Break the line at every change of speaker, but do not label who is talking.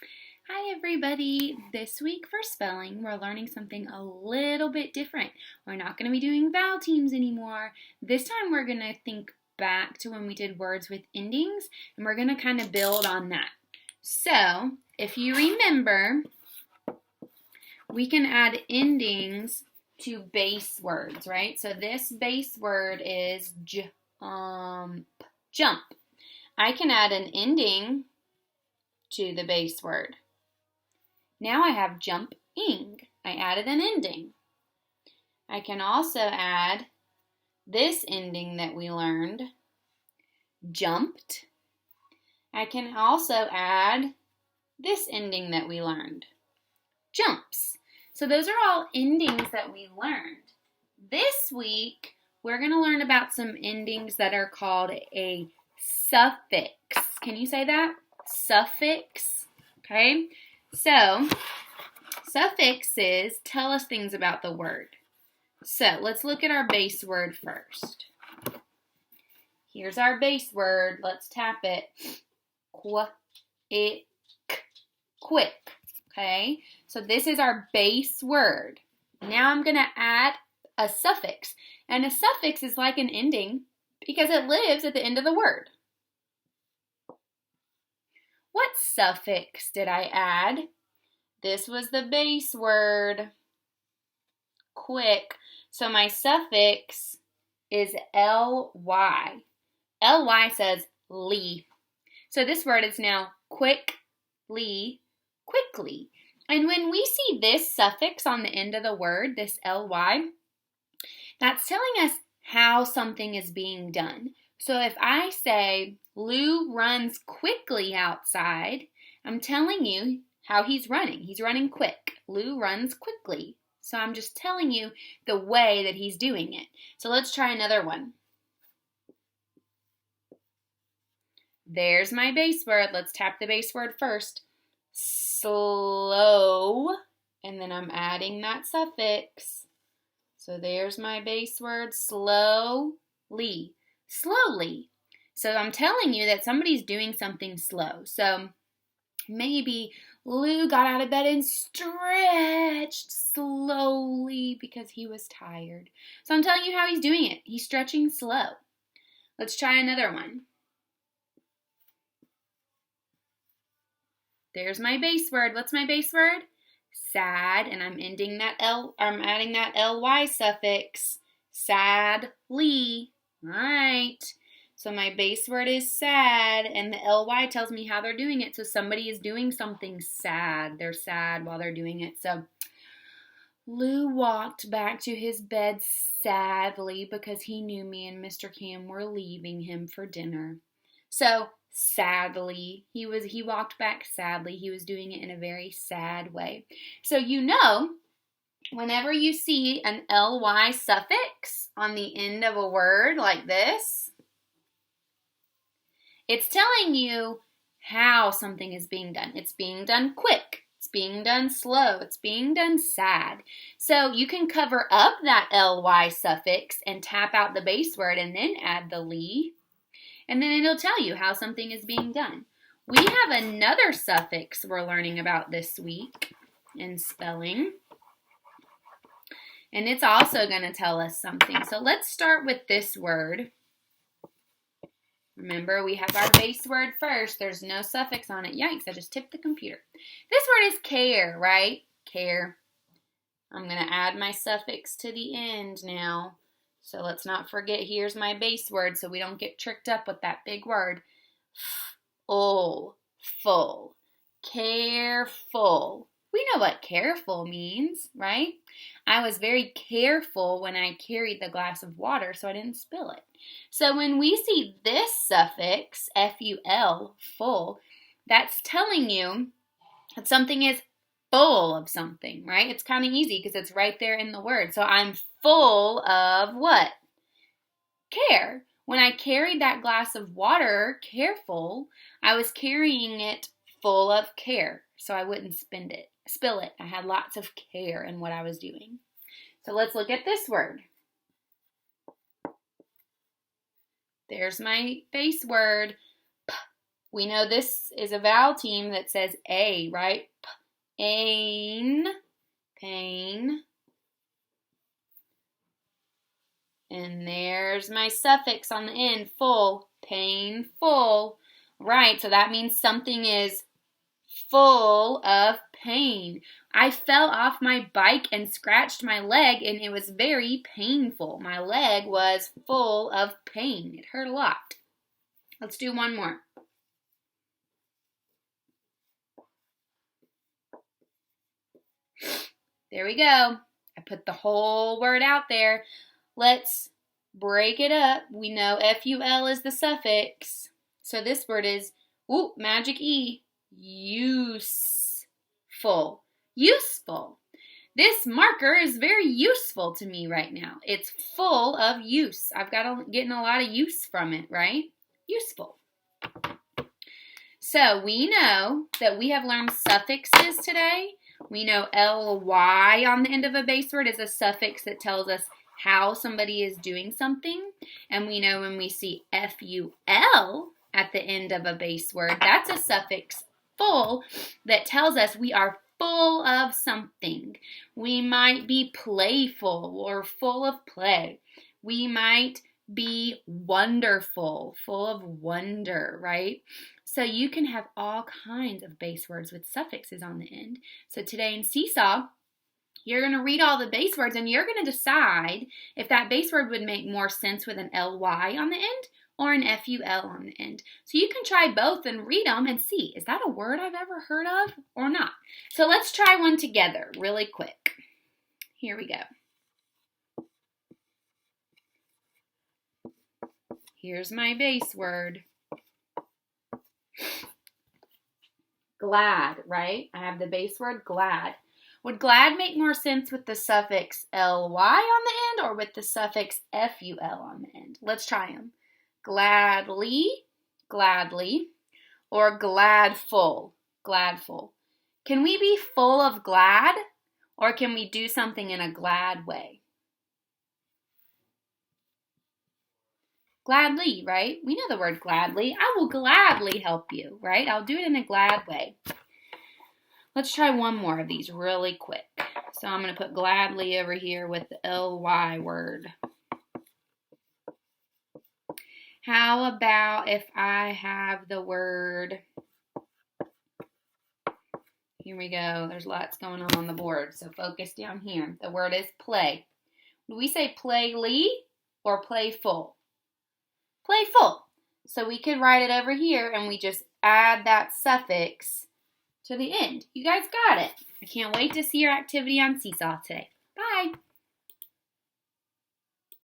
Hi everybody! This week for spelling, we're learning something a little bit different. We're not going to be doing vowel teams anymore. This time we're going to think back to when we did words with endings, and we're going to kind of build on that. So, if you remember, we can add endings to base words, right? So this base word is jump. I can add an ending to the base word. Now I have jumping. I added an ending. I can also add this ending that we learned, jumped. I can also add this ending that we learned, jumps. So those are all endings that we learned. This week, we're going to learn about some endings that are called a suffix. Can you say that? Suffix. Okay. So, suffixes tell us things about the word. So, let's look at our base word first. Here's our base word. Let's tap it. Quick. Okay? So, this is our base word. Now I'm going to add a suffix. And a suffix is like an ending because it lives at the end of the word. What suffix did I add? This was the base word, quick. So my suffix is ly. Ly says ly. So this word is now quickly. And when we see this suffix on the end of the word, this ly, that's telling us how something is being done. So if I say Lou runs quickly outside, I'm telling you how he's running. He's running quick. Lou runs quickly. So I'm just telling you the way that he's doing it. So let's try another one. There's my base word. Let's tap the base word first. Slow. And then I'm adding that suffix. So there's my base word, slowly. Slowly. So I'm telling you that somebody's doing something slow. So maybe Lou got out of bed and stretched slowly because he was tired. So I'm telling you how he's doing it. He's stretching slow. Let's try another one. There's my base word. What's my base word? Sad, and I'm adding that ly suffix. Sadly. All right. So my base word is sad, and the ly tells me how they're doing it. So somebody is doing something sad. They're sad while they're doing it. So Lou walked back to his bed sadly because he knew me and Mr. Cam were leaving him for dinner. So sadly, he walked back sadly. He was doing it in a very sad way. So whenever you see an ly suffix on the end of a word like this, it's telling you how something is being done. It's being done quick. It's being done slow. It's being done sad. So you can cover up that ly suffix and tap out the base word and then add the ly. And then it'll tell you how something is being done. We have another suffix we're learning about this week in spelling. And it's also going to tell us something. So let's start with this word. Remember, we have our base word first. There's no suffix on it. Yikes, I just tipped the computer. This word is care, right? Care. I'm going to add my suffix to the end now. So let's not forget, here's my base word so we don't get tricked up with that big word. Full. Careful. We know what careful means, right? I was very careful when I carried the glass of water so I didn't spill it. So when we see this suffix, F-U-L, full, that's telling you that something is full of something, right? It's kind of easy because it's right there in the word. So I'm full of what? Care. When I carried that glass of water, careful, I was carrying it full of care so I wouldn't spill it. I had lots of care in what I was doing. So let's look at this word. There's my base word, We know this is a vowel team that says A, right? Pain, pain. And there's my suffix on the end, full, painful. Right, so that means something is full of pain. I fell off my bike and scratched my leg, and it was very painful. My leg was full of pain. It hurt a lot. Let's do one more. There we go. I put the whole word out there. Let's break it up. We know F-U-L is the suffix. So this word is, ooh, magic E, useful. Useful. This marker is very useful to me right now. It's full of use. I've getting a lot of use from it, right? Useful. So we know that we have learned suffixes today. We know ly on the end of a base word is a suffix that tells us how somebody is doing something. And we know when we see ful at the end of a base word, that's a suffix full that tells us we are full of something. We might be playful or full of play. We might be wonderful, full of wonder, right? So you can have all kinds of base words with suffixes on the end. So today in Seesaw, you're going to read all the base words and you're going to decide if that base word would make more sense with an ly on the end or an ful on the end. So you can try both and read them and see, is that a word I've ever heard of or not? So let's try one together really quick. Here we go. Here's my base word. Glad, right? I have the base word glad. Would glad make more sense with the suffix ly on the end or with the suffix ful on the end? Let's try them. Gladly, gladly, or gladful, gladful. Can we be full of glad or can we do something in a glad way? Gladly, right? We know the word gladly. I will gladly help you, right? I'll do it in a glad way. Let's try one more of these really quick. So I'm going to put gladly over here with the ly word. How about if I have the word, here we go. There's lots going on the board, so focus down here. The word is play. Do we say playly or playful? Playful. So we could write it over here and we just add that suffix to the end. You guys got it. I can't wait to see your activity on Seesaw today. Bye.